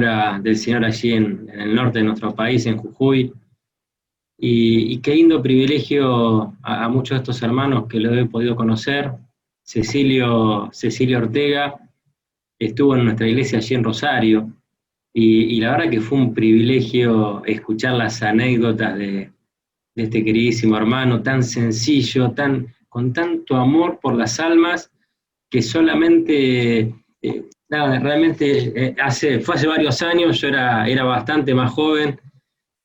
obra del Señor allí en el norte de nuestro país, en Jujuy. Y qué lindo privilegio a muchos de estos hermanos que lo he podido conocer. Cecilio Ortega estuvo en nuestra iglesia allí en Rosario, y la verdad que fue un privilegio escuchar las anécdotas de este queridísimo hermano, tan sencillo, con tanto amor por las almas, que solamente, realmente fue hace varios años. Yo era bastante más joven,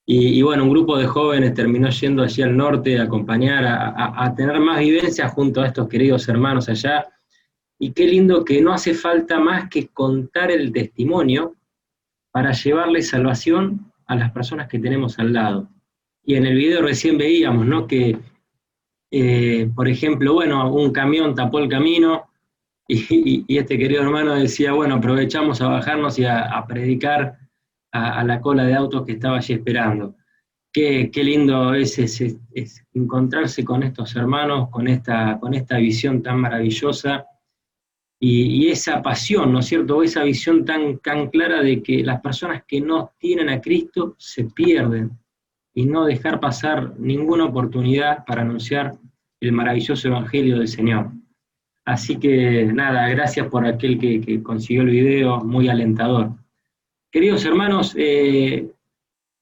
y bueno, un grupo de jóvenes terminó yendo allí al norte a acompañar, a tener más vivencia junto a estos queridos hermanos allá. Y qué lindo que no hace falta más que contar el testimonio para llevarle salvación a las personas que tenemos al lado. Y en el video recién veíamos, ¿no?, que, por ejemplo, bueno, un camión tapó el camino, y este querido hermano decía, bueno, aprovechamos a bajarnos y a predicar a la cola de autos que estaba allí esperando. Qué lindo es encontrarse con estos hermanos, con esta visión tan maravillosa, y esa pasión, ¿no es cierto?, esa visión tan clara de que las personas que no tienen a Cristo se pierden, y no dejar pasar ninguna oportunidad para anunciar el maravilloso Evangelio del Señor. Así que nada, gracias por aquel que consiguió el video, muy alentador. Queridos hermanos,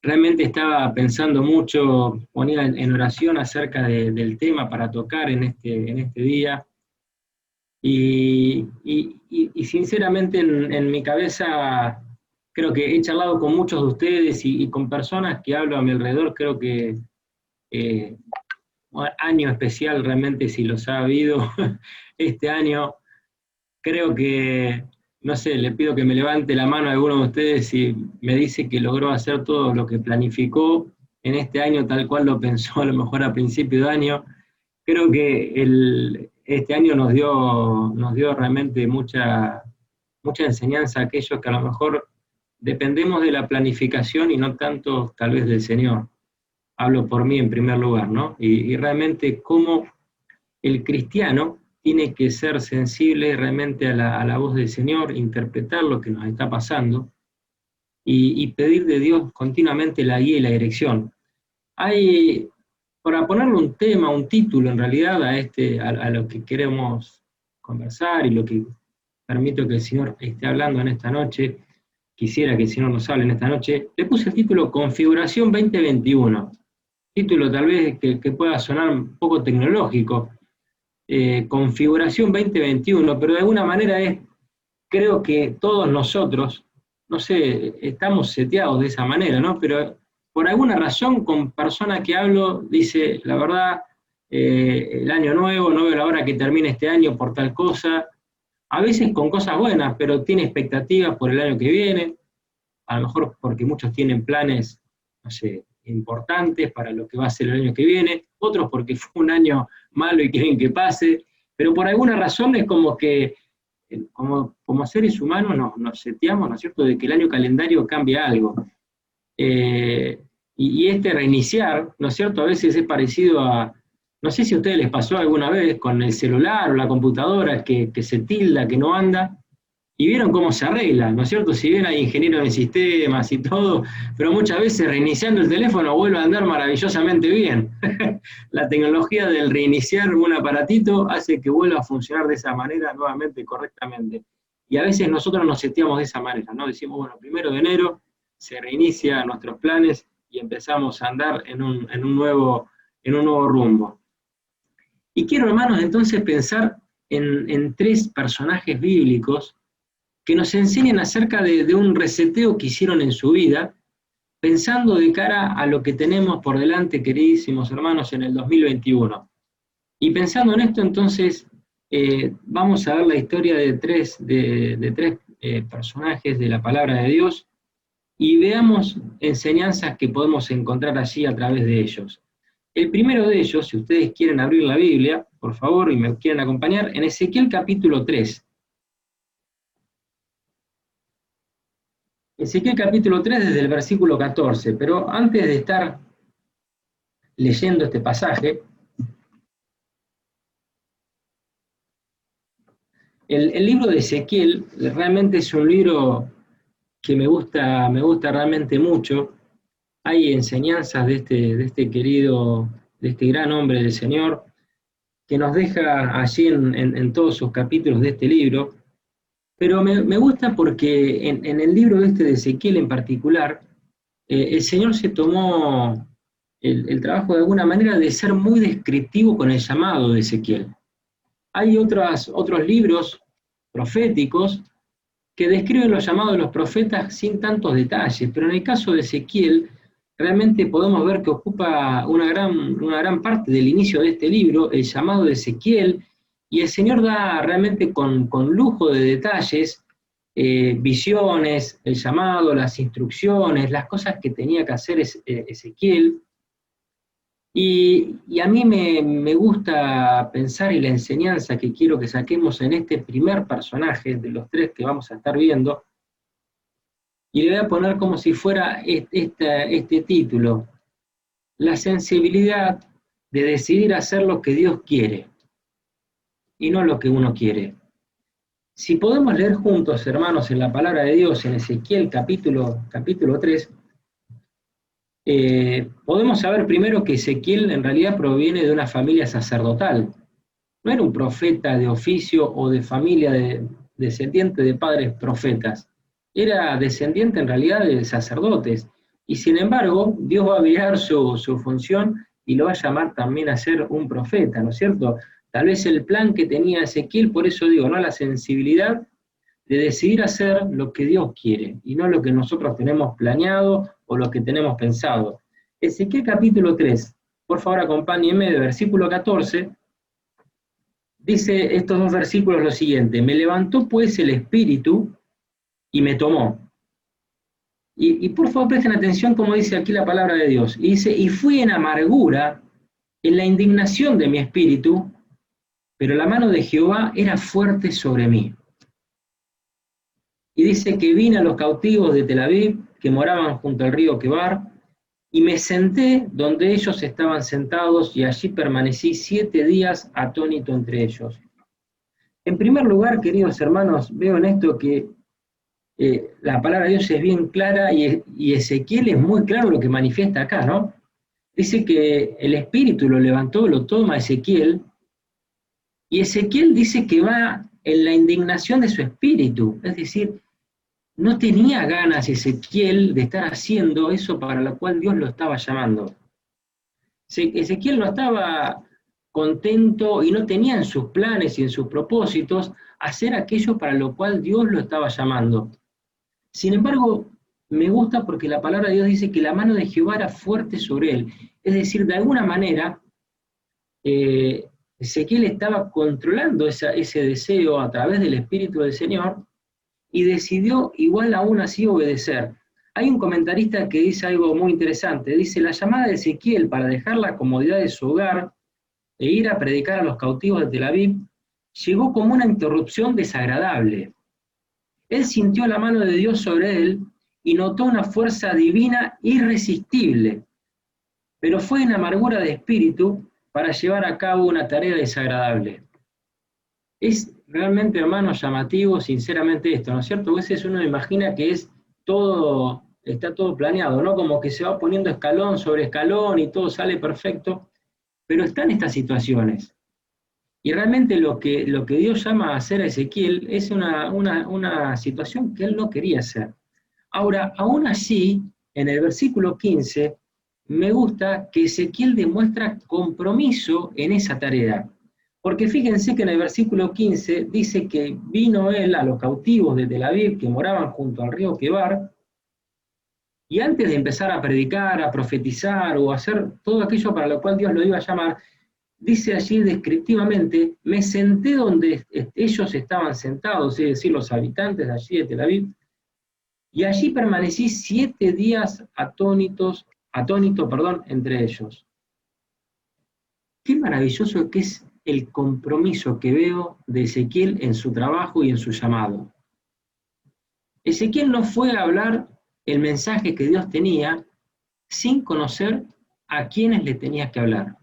realmente estaba pensando mucho, ponía en oración acerca del tema para tocar en este día, y sinceramente en mi cabeza creo que he charlado con muchos de ustedes y con personas que hablo a mi alrededor. Creo que año especial realmente, si los ha habido este año. Creo que, no sé, le pido que me levante la mano a alguno de ustedes si me dice que logró hacer todo lo que planificó en este año, tal cual lo pensó a lo mejor a principio de año. Creo que este año nos dio realmente mucha enseñanza a aquellos que a lo mejor dependemos de la planificación y no tanto tal vez del Señor. Hablo por mí en primer lugar, ¿no? Y realmente cómo el cristiano tiene que ser sensible realmente a la voz del Señor, interpretar lo que nos está pasando, y pedir de Dios continuamente la guía y la dirección. Para ponerle un tema, un título en realidad a lo que queremos conversar y lo que permito que el Señor esté hablando en esta noche, quisiera que el Señor nos hable en esta noche, le puse el título Configuración 2021. Título tal vez que pueda sonar un poco tecnológico, Configuración 2021, pero de alguna manera creo que todos nosotros, no sé, estamos seteados de esa manera, ¿no? Pero por alguna razón, con persona que hablo, dice, la verdad, el año nuevo, no veo la hora que termine este año por tal cosa, a veces con cosas buenas, pero tiene expectativas por el año que viene, a lo mejor porque muchos tienen planes, no sé, importantes para lo que va a ser el año que viene, otros porque fue un año malo y quieren que pase, pero por alguna razón es como que, como seres humanos nos seteamos, ¿no es cierto?, de que el año calendario cambia algo. Y este reiniciar, ¿no es cierto?, a veces es parecido no sé si a ustedes les pasó alguna vez con el celular o la computadora, que se tilda, que no anda, y vieron cómo se arregla, ¿no es cierto? Si bien hay ingenieros en sistemas y todo, pero muchas veces reiniciando el teléfono vuelve a andar maravillosamente bien. La tecnología del reiniciar un aparatito hace que vuelva a funcionar de esa manera nuevamente, correctamente. Y a veces nosotros nos seteamos de esa manera, ¿no? Decimos, bueno, 1 de enero se reinicia nuestros planes y empezamos a andar en un nuevo rumbo. Y quiero, hermanos, entonces pensar en 3 personajes bíblicos que nos enseñen acerca de un reseteo que hicieron en su vida, pensando de cara a lo que tenemos por delante, queridísimos hermanos, en el 2021. Y pensando en esto, entonces, vamos a ver la historia de tres personajes de la palabra de Dios, y veamos enseñanzas que podemos encontrar allí a través de ellos. El primero de ellos, si ustedes quieren abrir la Biblia, por favor, y me quieren acompañar, en Ezequiel capítulo 3. Ezequiel capítulo 3 desde el versículo 14, pero antes de estar leyendo este pasaje, el libro de Ezequiel realmente es un libro que me gusta realmente mucho. Hay enseñanzas de este querido, de este gran hombre del Señor, que nos deja allí en todos sus capítulos de este libro, pero me gusta porque en el libro de Ezequiel en particular, el Señor se tomó el trabajo de alguna manera de ser muy descriptivo con el llamado de Ezequiel. Hay otros libros proféticos que describen los llamados de los profetas sin tantos detalles, pero en el caso de Ezequiel, realmente podemos ver que ocupa una gran parte del inicio de este libro, el llamado de Ezequiel, y el Señor da realmente con lujo de detalles, visiones, el llamado, las instrucciones, las cosas que tenía que hacer Ezequiel. Y a mí me gusta pensar, y la enseñanza que quiero que saquemos en este primer personaje de los tres que vamos a estar viendo, y le voy a poner como si fuera este título: la sensibilidad de decidir hacer lo que Dios quiere y no lo que uno quiere. Si podemos leer juntos, hermanos, en la palabra de Dios, en Ezequiel capítulo 3, podemos saber primero que Ezequiel en realidad proviene de una familia sacerdotal. No era un profeta de oficio o de familia descendiente de padres profetas. Era descendiente en realidad de sacerdotes. Y sin embargo, Dios va a virar su función y lo va a llamar también a ser un profeta, ¿no es cierto? Tal vez el plan que tenía Ezequiel, por eso digo, ¿no? La sensibilidad de decidir hacer lo que Dios quiere y no lo que nosotros tenemos planeado o lo que tenemos pensado. Ezequiel capítulo 3, por favor acompáñenme, de versículo 14, dice estos dos versículos lo siguiente: me levantó pues el Espíritu y me tomó. Y por favor presten atención como dice aquí la palabra de Dios. Y dice, y fui en amargura, en la indignación de mi espíritu, pero la mano de Jehová era fuerte sobre mí. Y dice que vine a los cautivos de Tel Aviv, que moraban junto al río Quebar, y me senté donde ellos estaban sentados, y allí permanecí 7 días atónito entre ellos. En primer lugar, queridos hermanos, veo en esto que la palabra de Dios es bien clara, y Ezequiel es muy claro lo que manifiesta acá, ¿no? Dice que el Espíritu lo levantó, lo toma Ezequiel, y Ezequiel dice que va en la indignación de su espíritu, es decir, no tenía ganas Ezequiel de estar haciendo eso para lo cual Dios lo estaba llamando. Ezequiel no estaba contento y no tenía en sus planes y en sus propósitos hacer aquello para lo cual Dios lo estaba llamando. Sin embargo, me gusta porque la palabra de Dios dice que la mano de Jehová era fuerte sobre él. Es decir, de alguna manera, Ezequiel estaba controlando ese deseo a través del Espíritu del Señor, y decidió igual aún así obedecer. Hay un comentarista que dice algo muy interesante, dice: la llamada de Ezequiel para dejar la comodidad de su hogar e ir a predicar a los cautivos de Tel Aviv llegó como una interrupción desagradable. Él sintió la mano de Dios sobre él y notó una fuerza divina irresistible, pero fue en amargura de espíritu para llevar a cabo una tarea desagradable. Es realmente, hermanos, llamativo, sinceramente, esto, ¿no es cierto? A veces uno imagina que está todo planeado, ¿no? Como que se va poniendo escalón sobre escalón y todo sale perfecto, pero están estas situaciones. Y realmente lo que Dios llama a hacer a Ezequiel es una situación que él no quería hacer. Ahora, aún así, en el versículo 15, me gusta que Ezequiel demuestra compromiso en esa tarea. Porque fíjense que en el versículo 15 dice que vino él a los cautivos de Tel Aviv que moraban junto al río Quebar, y antes de empezar a predicar, a profetizar o a hacer todo aquello para lo cual Dios lo iba a llamar, dice allí descriptivamente: me senté donde ellos estaban sentados, es decir, los habitantes de allí de Tel Aviv, y allí permanecí 7 días atónito, entre ellos. Qué maravilloso que es el compromiso que veo de Ezequiel en su trabajo y en su llamado. Ezequiel no fue a hablar el mensaje que Dios tenía sin conocer a quienes le tenía que hablar.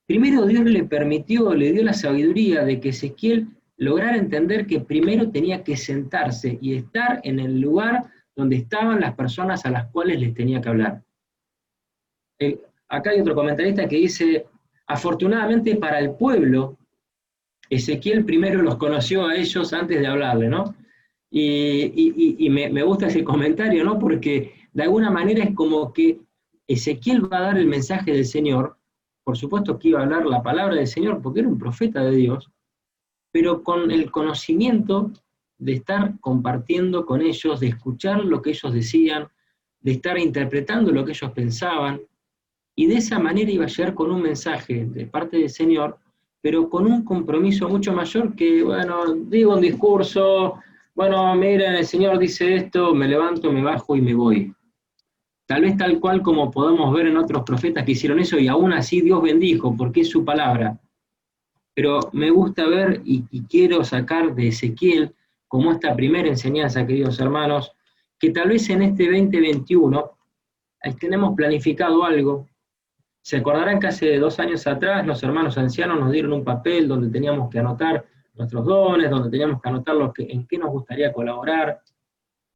Primero Dios le dio la sabiduría de que Ezequiel lograr entender que primero tenía que sentarse y estar en el lugar donde estaban las personas a las cuales les tenía que hablar. Acá hay otro comentarista que dice, afortunadamente para el pueblo, Ezequiel primero los conoció a ellos antes de hablarle, ¿no? Y me gusta ese comentario, ¿no? Porque de alguna manera es como que Ezequiel va a dar el mensaje del Señor, por supuesto que iba a hablar la palabra del Señor, porque era un profeta de Dios, pero con el conocimiento de estar compartiendo con ellos, de escuchar lo que ellos decían, de estar interpretando lo que ellos pensaban, y de esa manera iba a llegar con un mensaje de parte del Señor, pero con un compromiso mucho mayor que, bueno, digo un discurso, bueno, miren, el Señor dice esto, me levanto, me bajo y me voy. Tal vez tal cual como podemos ver en otros profetas que hicieron eso, y aún así Dios bendijo, porque es su palabra. Pero me gusta ver y quiero sacar de Ezequiel, como esta primera enseñanza, queridos hermanos, que tal vez en este 2021 tenemos planificado algo. Se acordarán que hace 2 años atrás los hermanos ancianos nos dieron un papel donde teníamos que anotar nuestros dones, donde teníamos que anotar en qué nos gustaría colaborar,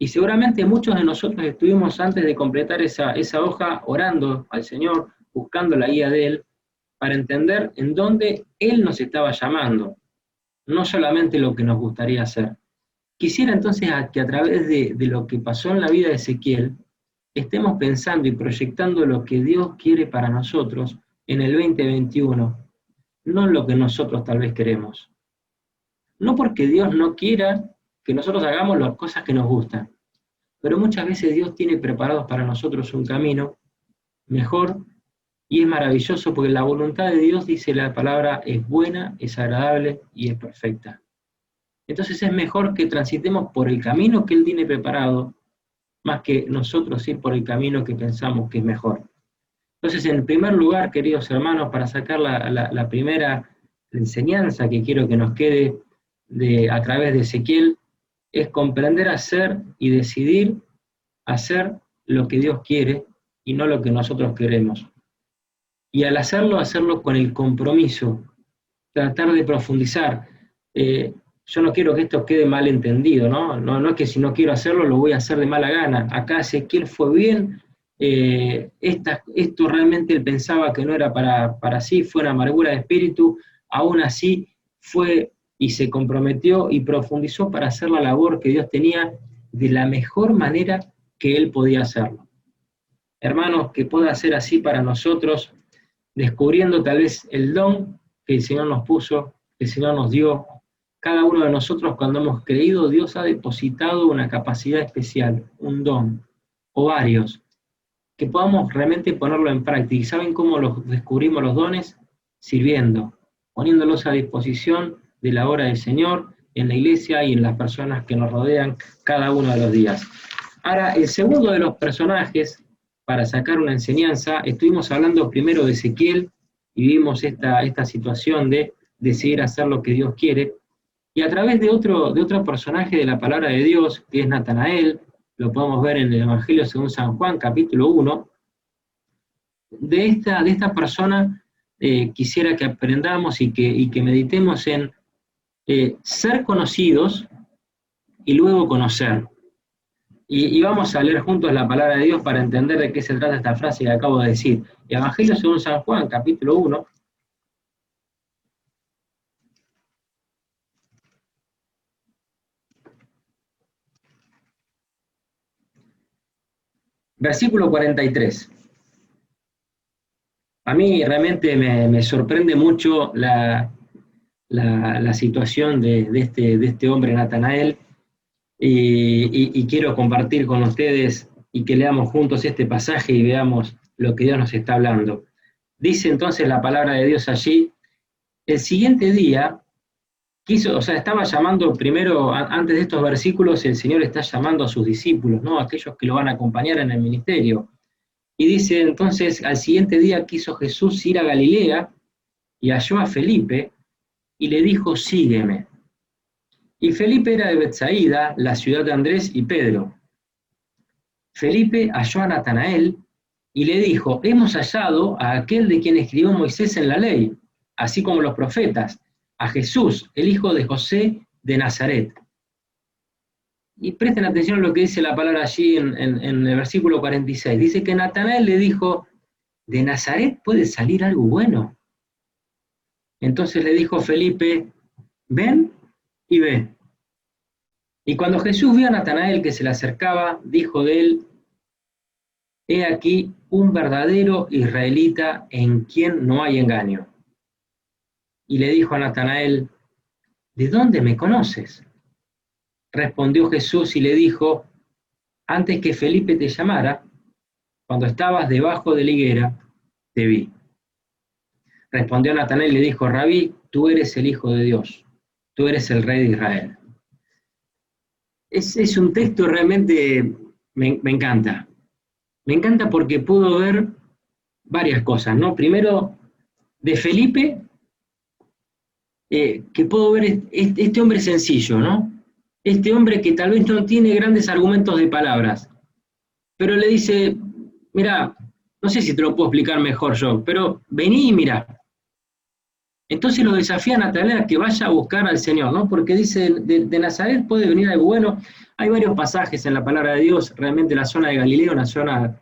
y seguramente muchos de nosotros estuvimos antes de completar esa hoja orando al Señor, buscando la guía de Él, para entender en dónde Él nos estaba llamando, no solamente lo que nos gustaría hacer. Quisiera entonces que a través de lo que pasó en la vida de Ezequiel, estemos pensando y proyectando lo que Dios quiere para nosotros en el 2021, no lo que nosotros tal vez queremos. No porque Dios no quiera que nosotros hagamos las cosas que nos gustan, pero muchas veces Dios tiene preparados para nosotros un camino mejor, y es maravilloso porque la voluntad de Dios, dice la palabra, es buena, es agradable y es perfecta. Entonces es mejor que transitemos por el camino que Él tiene preparado, más que nosotros ir por el camino que pensamos que es mejor. Entonces, en primer lugar, queridos hermanos, para sacar la primera enseñanza que quiero que nos quede a través de Ezequiel, es comprender hacer y decidir hacer lo que Dios quiere y no lo que nosotros queremos. Y al hacerlo con el compromiso, tratar de profundizar. Yo no quiero que esto quede mal entendido, ¿no? No es que si no quiero hacerlo, lo voy a hacer de mala gana. Acá Ezequiel fue bien, esto realmente él pensaba que no era para sí, fue una amargura de espíritu, aún así fue y se comprometió y profundizó para hacer la labor que Dios tenía de la mejor manera que él podía hacerlo. Hermanos, que pueda ser así para nosotros, descubriendo tal vez el don que el Señor nos puso, que el Señor nos dio. Cada uno de nosotros, cuando hemos creído, Dios ha depositado una capacidad especial, un don, o varios, que podamos realmente ponerlo en práctica. ¿Y saben cómo los descubrimos los dones? Sirviendo, poniéndolos a disposición de la obra del Señor, en la iglesia y en las personas que nos rodean cada uno de los días. Ahora, el segundo de los personajes, para sacar una enseñanza, estuvimos hablando primero de Ezequiel, y vimos esta situación de decidir hacer lo que Dios quiere, y a través de otro personaje de la palabra de Dios, que es Natanael, lo podemos ver en el Evangelio según San Juan, capítulo 1, de esta persona quisiera que aprendamos y que meditemos en ser conocidos y luego conocer. Y vamos a leer juntos la palabra de Dios para entender de qué se trata esta frase que acabo de decir. Evangelio según San Juan, capítulo 1. Versículo 43. A mí realmente me sorprende mucho la situación de este hombre Natanael, y quiero compartir con ustedes y que leamos juntos este pasaje y veamos lo que Dios nos está hablando. Dice entonces la palabra de Dios allí: el siguiente día estaba llamando primero, antes de estos versículos, el Señor está llamando a sus discípulos, ¿no? Aquellos que lo van a acompañar en el ministerio. Y dice entonces, al siguiente día quiso Jesús ir a Galilea, y halló a Felipe, y le dijo: sígueme. Y Felipe era de Betsaida, la ciudad de Andrés y Pedro. Felipe halló a Natanael, y le dijo: hemos hallado a aquel de quien escribió Moisés en la ley, así como los profetas, a Jesús, el hijo de José de Nazaret. Y presten atención a lo que dice la palabra allí en el versículo 46. Dice que Natanael le dijo, ¿de Nazaret puede salir algo bueno? Entonces le dijo Felipe, ven y ve. Y cuando Jesús vio a Natanael que se le acercaba, dijo de él, he aquí un verdadero israelita en quien no hay engaño. Y le dijo a Natanael, ¿de dónde me conoces? Respondió Jesús y le dijo, antes que Felipe te llamara, cuando estabas debajo de la higuera, te vi. Respondió Natanael y le dijo, Rabí, tú eres el Hijo de Dios, tú eres el Rey de Israel. Es un texto realmente, me encanta. Me encanta porque puedo ver varias cosas, ¿no? Primero, de Felipe, que puedo ver este hombre sencillo, ¿no? Este hombre que tal vez no tiene grandes argumentos de palabras, pero le dice, mira, no sé si te lo puedo explicar mejor yo, pero vení y mirá. Entonces lo desafía a Natanael a que vaya a buscar al Señor, ¿no? Porque dice, de Nazaret puede venir algo bueno. Hay varios pasajes en la palabra de Dios, realmente la zona de Galileo, una zona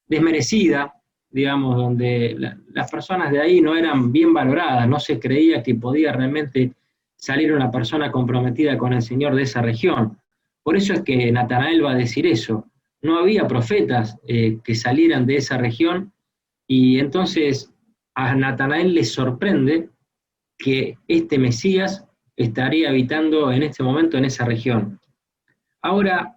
desmerecida, digamos, donde las personas de ahí no eran bien valoradas, no se creía que podía realmente salir una persona comprometida con el Señor de esa región. Por eso es que Natanael va a decir eso. No había profetas que salieran de esa región, y entonces a Natanael le sorprende que este Mesías estaría habitando en este momento en esa región. Ahora,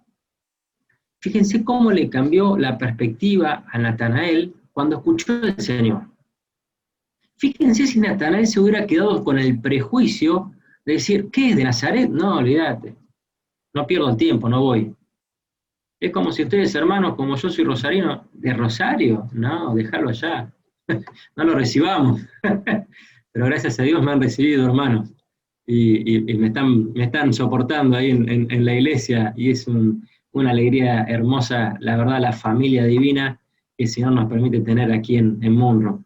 fíjense cómo le cambió la perspectiva a Natanael cuando escuchó al Señor. Fíjense si Natanael se hubiera quedado con el prejuicio de decir, ¿qué es de Nazaret? No, olvídate, no pierdo el tiempo, no voy. Es como si ustedes, hermanos, como yo soy rosarino, ¿de Rosario? No, déjalo allá, no lo recibamos. Pero gracias a Dios me han recibido, hermanos, y me están soportando ahí en la iglesia, y es una alegría hermosa, la verdad, la familia divina que el Señor nos permite tener aquí en Munro.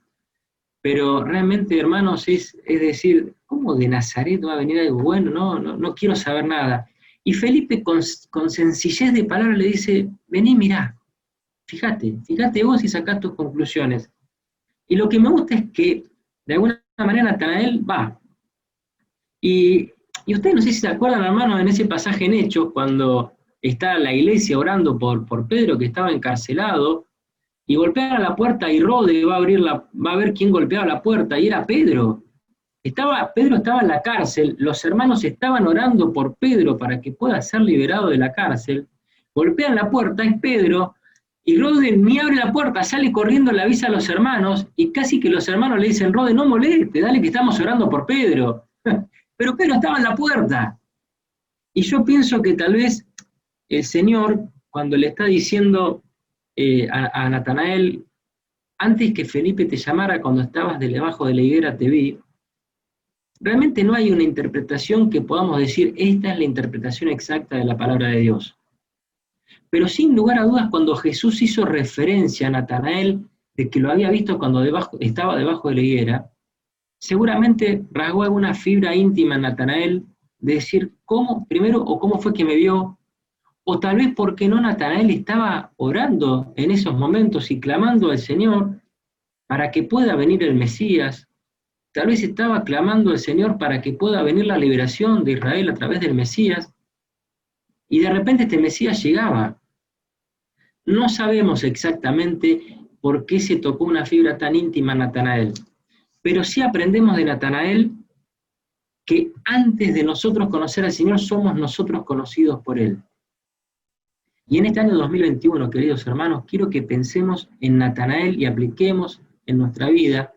Pero realmente, hermanos, es decir, ¿cómo de Nazaret va a venir algo bueno? No quiero saber nada. Y Felipe con sencillez de palabra le dice, vení, mirá, fíjate vos y sacás tus conclusiones. Y lo que me gusta es que, de alguna manera, Natanael va. Y ustedes no sé si se acuerdan, hermanos, en ese pasaje en Hechos, cuando está la iglesia orando por Pedro, que estaba encarcelado, y golpean a la puerta y Rode va a ver quién golpeaba la puerta, y era Pedro. Pedro estaba en la cárcel, los hermanos estaban orando por Pedro para que pueda ser liberado de la cárcel, golpean la puerta, es Pedro, y Rode ni abre la puerta, sale corriendo, le avisa a los hermanos, y casi que los hermanos le dicen, Rode, no moleste, dale que estamos orando por Pedro. Pero Pedro estaba en la puerta. Y yo pienso que tal vez el Señor, cuando le está diciendo a Natanael, antes que Felipe te llamara, cuando estabas debajo de la higuera te vi, realmente no hay una interpretación que podamos decir, esta es la interpretación exacta de la palabra de Dios. Pero sin lugar a dudas, cuando Jesús hizo referencia a Natanael de que lo había visto cuando estaba debajo de la higuera, seguramente rasgó alguna fibra íntima en Natanael de decir cómo, primero, o cómo fue que me vio, o tal vez porque no Natanael estaba orando en esos momentos y clamando al Señor para que pueda venir el Mesías, tal vez estaba clamando al Señor para que pueda venir la liberación de Israel a través del Mesías, y de repente este Mesías llegaba. No sabemos exactamente por qué se tocó una fibra tan íntima a Natanael, pero sí aprendemos de Natanael que antes de nosotros conocer al Señor somos nosotros conocidos por Él. Y en este año 2021, queridos hermanos, quiero que pensemos en Natanael y apliquemos en nuestra vida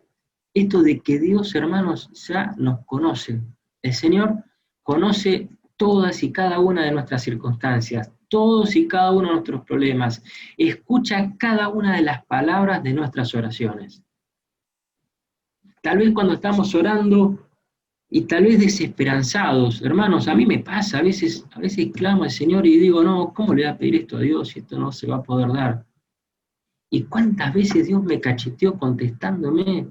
esto de que Dios, hermanos, ya nos conoce. El Señor conoce todas y cada una de nuestras circunstancias, todos y cada uno de nuestros problemas, escucha cada una de las palabras de nuestras oraciones. Tal vez cuando estamos orando y tal vez desesperanzados, hermanos, a mí me pasa, a veces clamo al Señor y digo, no, ¿cómo le voy a pedir esto a Dios si esto no se va a poder dar? Y cuántas veces Dios me cacheteó contestándome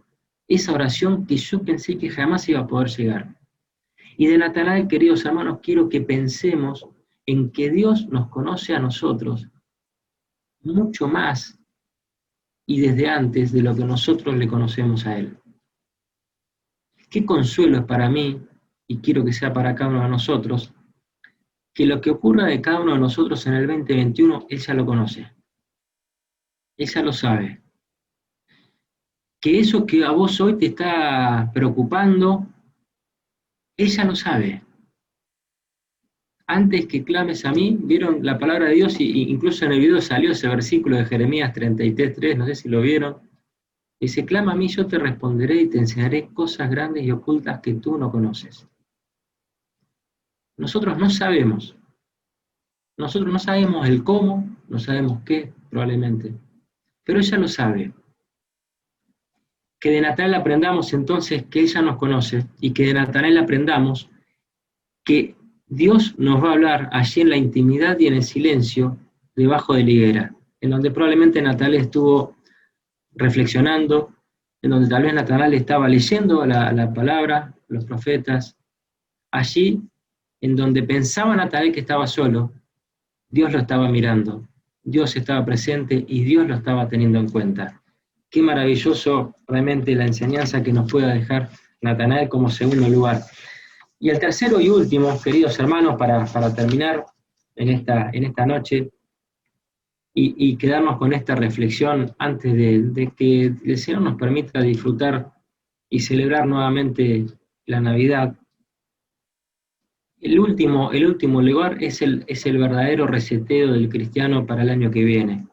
esa oración que yo pensé que jamás iba a poder llegar. Y de Natanael, queridos hermanos, quiero que pensemos en que Dios nos conoce a nosotros mucho más y desde antes de lo que nosotros le conocemos a Él. Qué consuelo es para mí, y quiero que sea para cada uno de nosotros, que lo que ocurra de cada uno de nosotros en el 2021, Él ya lo conoce. Él ya lo sabe. Que eso que a vos hoy te está preocupando, Él ya lo sabe. Antes que clames a mí, vieron la palabra de Dios, y incluso en el video salió ese versículo de Jeremías 33:3, no sé si lo vieron. Dice, clama a mí, yo te responderé y te enseñaré cosas grandes y ocultas que tú no conoces. Nosotros no sabemos. Nosotros no sabemos el cómo, no sabemos qué, probablemente. Pero ella lo sabe. Que de Natanael aprendamos entonces que ella nos conoce, y que de Natanael aprendamos que Dios nos va a hablar allí en la intimidad y en el silencio, debajo de la higuera, en donde probablemente Natanael estuvo reflexionando, en donde tal vez Natanael estaba leyendo la palabra, los profetas. Allí, en donde pensaba Natanael que estaba solo, Dios lo estaba mirando, Dios estaba presente y Dios lo estaba teniendo en cuenta. Qué maravilloso realmente la enseñanza que nos pueda dejar Natanael como segundo lugar. Y el tercero y último, queridos hermanos, para terminar en esta noche y quedarnos con esta reflexión antes de que el Señor nos permita disfrutar y celebrar nuevamente la Navidad. El último lugar es el verdadero reseteo del cristiano para el año que viene.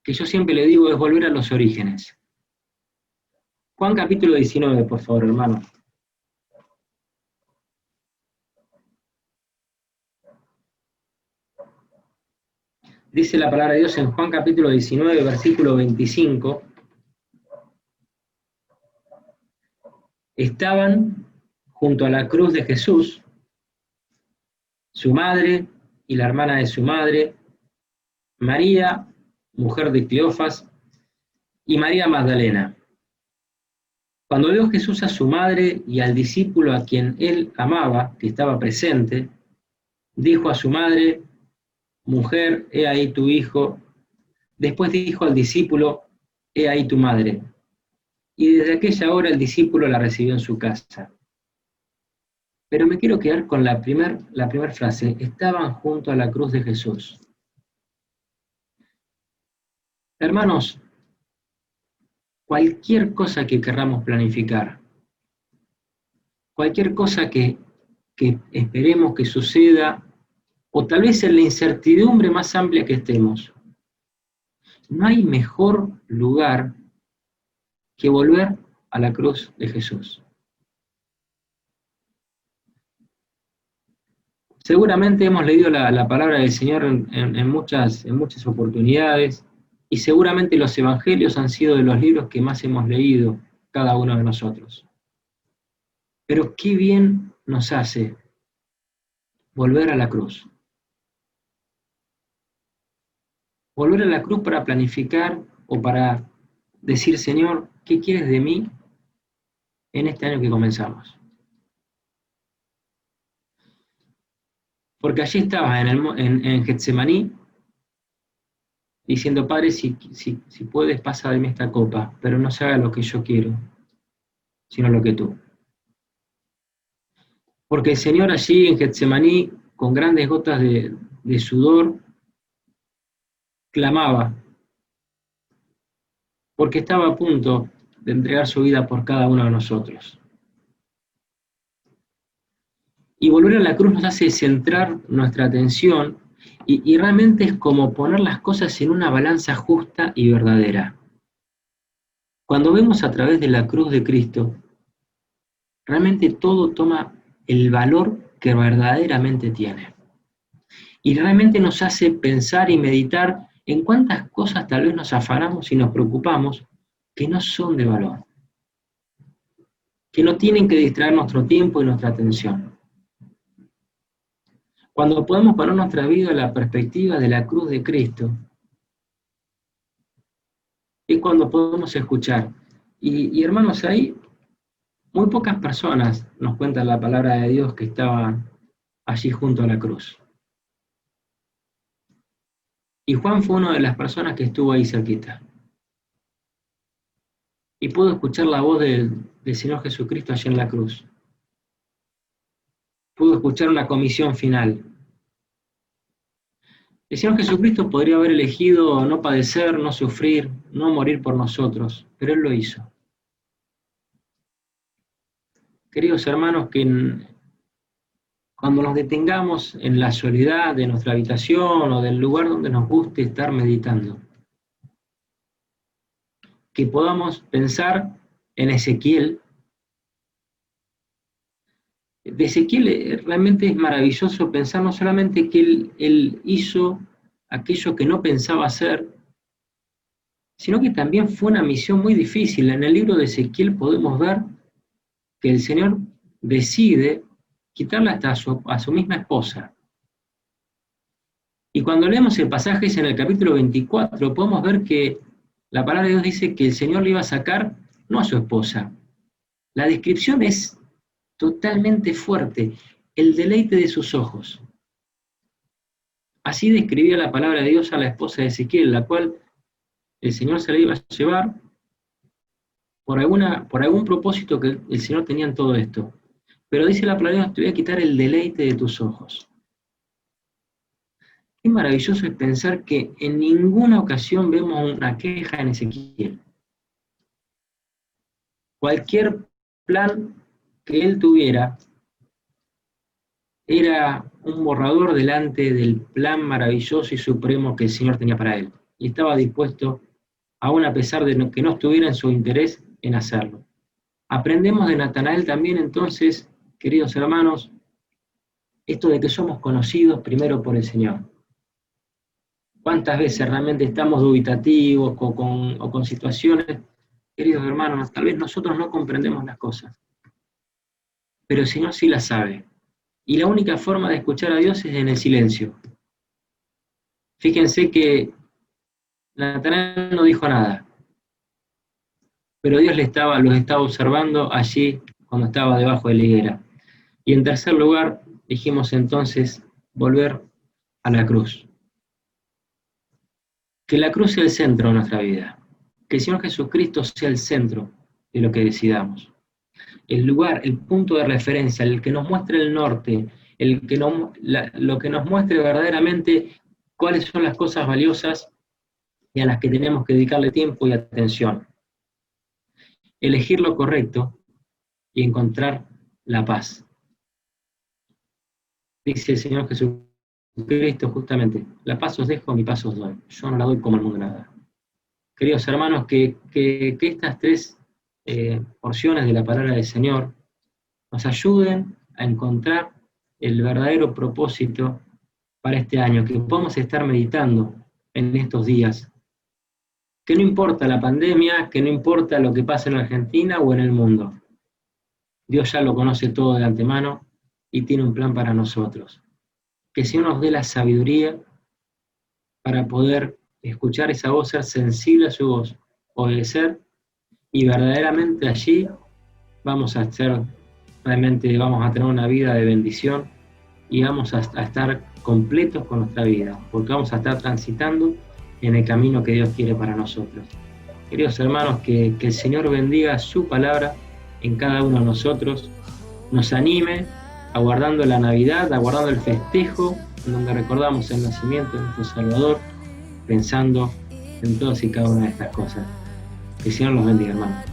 Que yo siempre le digo es volver a los orígenes. Juan capítulo 19, por favor, hermano. Dice la palabra de Dios en Juan capítulo 19, versículo 25. Estaban junto a la cruz de Jesús, su madre y la hermana de su madre, María, mujer de Cleofas, y María Magdalena. Cuando vio Jesús a su madre y al discípulo a quien él amaba, que estaba presente, dijo a su madre, mujer, he ahí tu hijo. Después dijo al discípulo, he ahí tu madre. Y desde aquella hora el discípulo la recibió en su casa. Pero me quiero quedar con la primer frase, estaban junto a la cruz de Jesús. Hermanos, cualquier cosa que querramos planificar, cualquier cosa que esperemos que suceda, o tal vez en la incertidumbre más amplia que estemos, no hay mejor lugar que volver a la cruz de Jesús. Seguramente hemos leído la palabra del Señor en muchas oportunidades, y seguramente los evangelios han sido de los libros que más hemos leído cada uno de nosotros. Pero qué bien nos hace volver a la cruz. Volver a la cruz para planificar o para decir, Señor, ¿qué quieres de mí en este año que comenzamos? Porque allí estabas en Getsemaní, diciendo, Padre, si puedes, pasa de mí esta copa, pero no se haga lo que yo quiero, sino lo que tú. Porque el Señor allí en Getsemaní, con grandes gotas de sudor, clamaba, porque estaba a punto de entregar su vida por cada uno de nosotros. Y volver a la cruz nos hace centrar nuestra atención y realmente es como poner las cosas en una balanza justa y verdadera. Cuando vemos a través de la cruz de Cristo, realmente todo toma el valor que verdaderamente tiene. Y realmente nos hace pensar y meditar en cuántas cosas tal vez nos afanamos y nos preocupamos que no son de valor, que no tienen que distraer nuestro tiempo y nuestra atención. Cuando podemos poner nuestra vida en la perspectiva de la cruz de Cristo, es cuando podemos escuchar. Y hermanos, ahí Muy pocas personas nos cuentan la palabra de Dios que estaban allí junto a la cruz. Y Juan fue una de las personas que estuvo ahí cerquita. Y pudo escuchar la voz del Señor Jesucristo allí en la cruz. Pudo escuchar una comisión final. El Señor Jesucristo podría haber elegido no padecer, no sufrir, no morir por nosotros, pero Él lo hizo. Queridos hermanos, cuando nos detengamos en la soledad de nuestra habitación o del lugar donde nos guste estar meditando, que podamos pensar en Ezequiel. De Ezequiel realmente es maravilloso pensar no solamente que él hizo aquello que no pensaba hacer, sino que también fue una misión muy difícil. En el libro de Ezequiel podemos ver que el Señor decide quitarle hasta a su misma esposa. Y cuando leemos el pasaje en el capítulo 24, podemos ver que la palabra de Dios dice que el Señor le iba a sacar no a su esposa. La descripción es totalmente fuerte, el deleite de sus ojos. Así describía la palabra de Dios a la esposa de Ezequiel, la cual el Señor se la iba a llevar por algún propósito que el Señor tenía en todo esto. Pero dice la palabra de Dios, te voy a quitar el deleite de tus ojos. Qué maravilloso es pensar que en ninguna ocasión vemos una queja en Ezequiel. Cualquier plan que él tuviera era un borrador delante del plan maravilloso y supremo que el Señor tenía para él. Y estaba dispuesto, aún a pesar de que no estuviera en su interés, en hacerlo. Aprendemos de Natanael también entonces, queridos hermanos, esto de que somos conocidos primero por el Señor. ¿Cuántas veces realmente estamos dubitativos o con situaciones? Queridos hermanos, tal vez nosotros no comprendemos las cosas, pero el Señor sí las sabe. Y la única forma de escuchar a Dios es en el silencio. Fíjense que Natanael no dijo nada, pero Dios los estaba observando allí cuando estaba debajo de la higuera. Y en tercer lugar, dijimos entonces, volver a la cruz. Que la cruz sea el centro de nuestra vida. Que el Señor Jesucristo sea el centro de lo que decidamos. El lugar, el punto de referencia, el que nos muestre el norte, lo que nos muestre verdaderamente cuáles son las cosas valiosas y a las que tenemos que dedicarle tiempo y atención. Elegir lo correcto y encontrar la paz. Dice el Señor Jesucristo justamente, la paz os dejo, mi paz os doy. Yo no la doy como el mundo la da. Queridos hermanos, que estas tres porciones de la palabra del Señor nos ayuden a encontrar el verdadero propósito para este año, que podamos estar meditando en estos días. Que no importa la pandemia, que no importa lo que pasa en Argentina o en el mundo. Dios ya lo conoce todo de antemano y tiene un plan para nosotros. Que el Señor nos dé la sabiduría para poder escuchar esa voz, ser sensible a su voz, obedecer, y verdaderamente allí vamos a tener una vida de bendición y vamos a estar completos con nuestra vida, porque vamos a estar transitando en el camino que Dios quiere para nosotros. Queridos hermanos, que el Señor bendiga su palabra en cada uno de nosotros, nos anime aguardando la Navidad, aguardando el festejo, en donde recordamos el nacimiento de nuestro Salvador, pensando en todas y cada una de estas cosas. Que el Señor los bendiga, hermanos.